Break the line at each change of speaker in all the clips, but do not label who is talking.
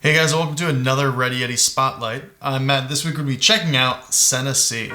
Hey guys, welcome to another Ready Yeti Spotlight. I'm Matt. This week we're going to be checking out Sena Sea.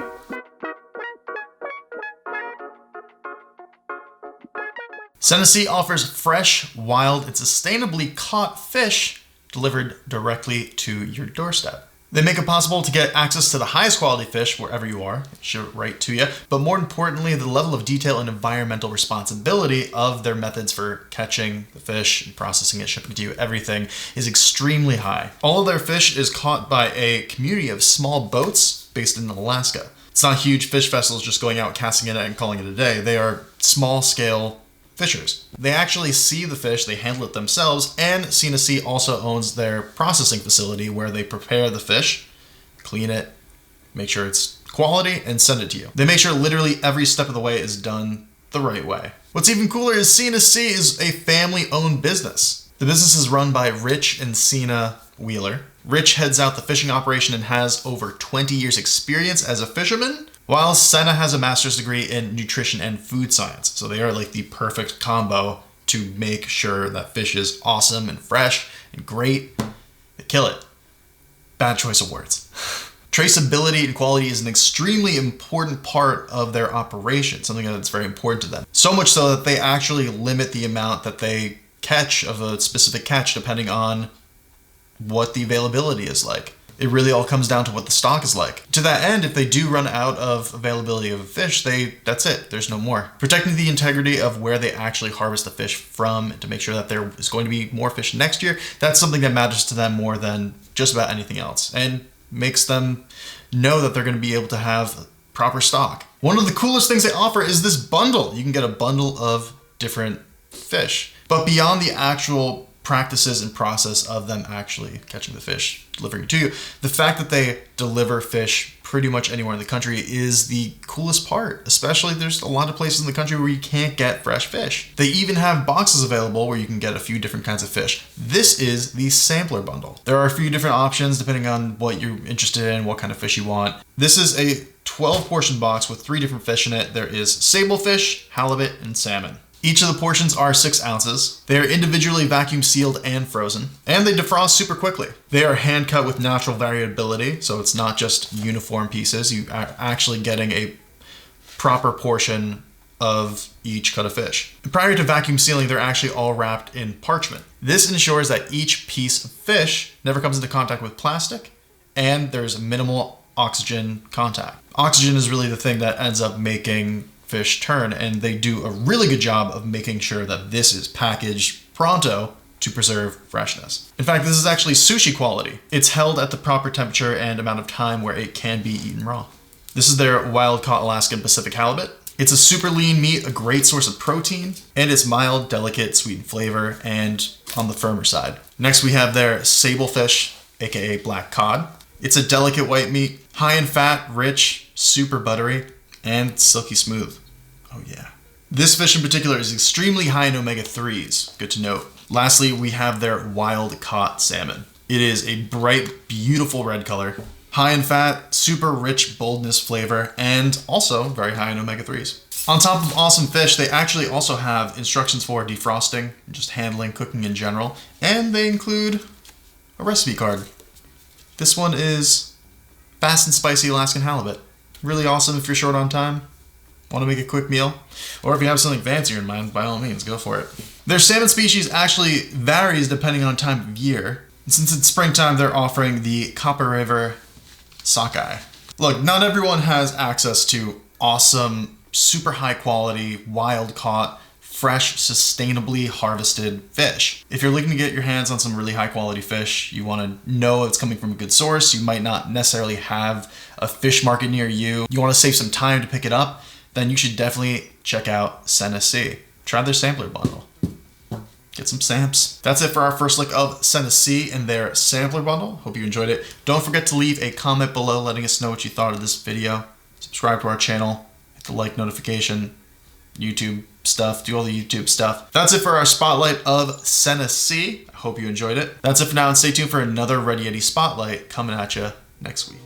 Sena Sea offers fresh, wild, and sustainably caught fish delivered directly to your doorstep. They make it possible to get access to the highest quality fish wherever you are, ship it right to you, but more importantly, the level of detail and environmental responsibility of their methods for catching the fish and processing it, shipping it to you, everything is extremely high. All of their fish is caught by a community of small boats based in Alaska. It's not huge fish vessels just going out, casting it and calling it a day. They are small scale fishers. They actually see the fish, they handle it themselves, and Sena Sea also owns their processing facility where they prepare the fish, clean it, make sure it's quality, and send it to you. They make sure literally every step of the way is done the right way. What's even cooler is Sena Sea is a family-owned business. The business is run by Rich and Sena Wheeler. Rich heads out the fishing operation and has over 20 years experience as a fisherman, while Sena has a master's degree in nutrition and food science. So they are like the perfect combo to make sure that fish is awesome and fresh and great. They kill it. Bad choice of words. Traceability and quality is an extremely important part of their operation, something that's very important to them. So much so that they actually limit the amount that they catch of a specific catch depending on what the availability is like. It really all comes down to what the stock is like. To that end, if they do run out of availability of a fish, that's it. There's no more. Protecting the integrity of where they actually harvest the fish from to make sure that there is going to be more fish next year, that's something that matters to them more than just about anything else and makes them know that they're going to be able to have proper stock. One of the coolest things they offer is this bundle. You can get a bundle of different fish. But beyond the actual practices and process of them actually catching the fish, delivering it to you, the fact that they deliver fish pretty much anywhere in the country is the coolest part. Especially there's a lot of places in the country where you can't get fresh fish. They even have boxes available where you can get a few different kinds of fish. This is the sampler bundle. There are a few different options depending on what you're interested in, what kind of fish you want. This is a 12 portion box with 3 different fish in it. There is sablefish, halibut, and salmon. Each of the portions are 6 ounces. They are individually vacuum sealed and frozen, and they defrost super quickly. They are hand cut with natural variability, so it's not just uniform pieces. You are actually getting a proper portion of each cut of fish. Prior to vacuum sealing, they're actually all wrapped in parchment. This ensures that each piece of fish never comes into contact with plastic, and there's minimal oxygen contact. Oxygen is really the thing that ends up making fish turn, and they do a really good job of making sure that this is packaged pronto to preserve freshness. In fact, this is actually sushi quality. It's held at the proper temperature and amount of time where it can be eaten raw. This is their wild caught Alaskan Pacific halibut. It's a super lean meat, a great source of protein, and it's mild, delicate, sweet in flavor, and on the firmer side. Next we have their sablefish, aka black cod. It's a delicate white meat, high in fat, rich, super buttery, and silky smooth. Oh yeah. This fish in particular is extremely high in omega-3s. Good to note. Lastly, we have their wild caught salmon. It is a bright, beautiful red color, high in fat, super rich boldness flavor, and also very high in omega-3s. On top of awesome fish, they actually also have instructions for defrosting, just handling, cooking in general, and they include a recipe card. This one is fast and spicy Alaskan halibut. Really awesome if you're short on time, want to make a quick meal, or if you have something fancier in mind, by all means, go for it. Their salmon species actually varies depending on time of year. And since it's springtime, they're offering the Copper River sockeye. Look, not everyone has access to awesome, super high quality, wild caught, fresh, sustainably harvested fish. If you're looking to get your hands on some really high quality fish, you want to know it's coming from a good source, you might not necessarily have a fish market near you, you want to save some time to pick it up, then you should definitely check out Sena Sea. Try their sampler bundle. Get some samps. That's it for our first look of Sena Sea and their sampler bundle. Hope you enjoyed it. Don't forget to leave a comment below letting us know what you thought of this video. Subscribe to our channel, hit the like notification, YouTube stuff, do all the YouTube stuff. That's it for our spotlight of Sena Sea. I hope you enjoyed it. That's it for now, and stay tuned for another Ready Yeti Spotlight coming at you next week.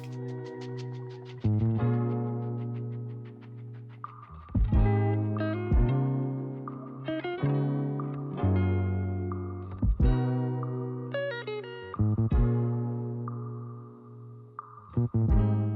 you.